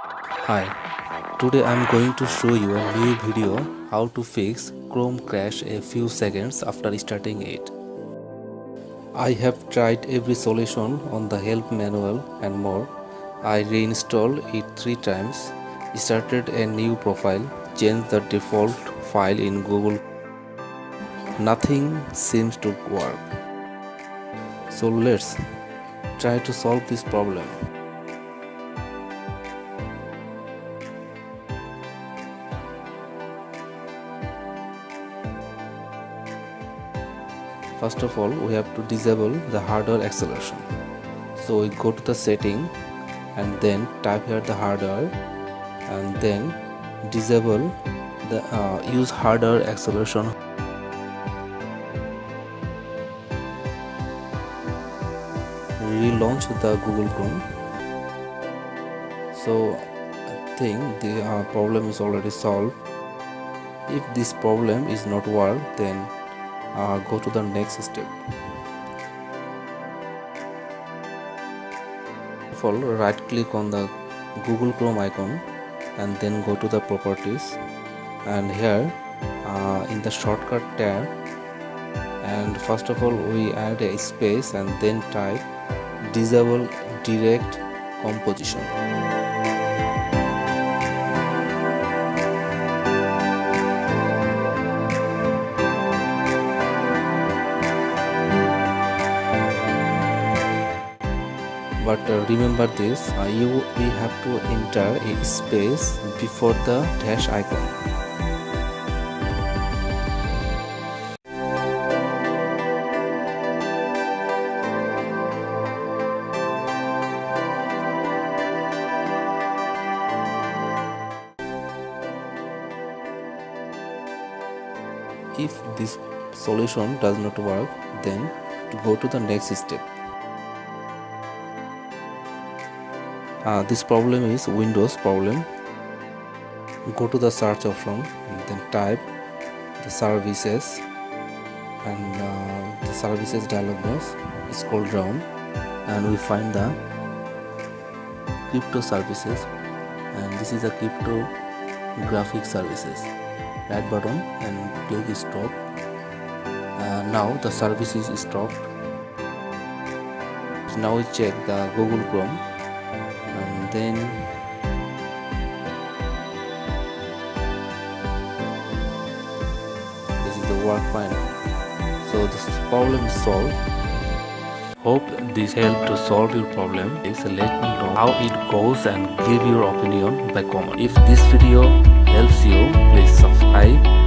Hi, today I'm going to show you a new video how to fix Chrome crash a few seconds after starting it. I have tried every solution on the help manual and more. I reinstalled it 3 times, started a new profile, changed the default file in Google. Nothing seems to work. So let's try to solve this problem. First of all, we have to disable the hardware acceleration. So we go to the setting and then type here the hardware and then disable the use hardware acceleration. Relaunch the Google Chrome. So I think the problem is already solved. If this problem is not work, then go to the next step. First of all, right click on the Google Chrome icon and then go to the properties, and here in the shortcut tab, and first of all we add a space and then type disable direct composition. But remember this, we have to enter a space before the dash icon. If this solution does not work, then to go to the next step. This problem is Windows problem. Go to the search option and then type the services, and the services dialog box. Scroll down and we find the crypto services, and this is a cryptographic services. Right button and click stop. Now the service is stopped. Now we check the Google Chrome, and then this is the work fine. So this problem is solved. Hope this helped to solve your problem. Please let me know how it goes and give your opinion by comment. If this video helps you, please subscribe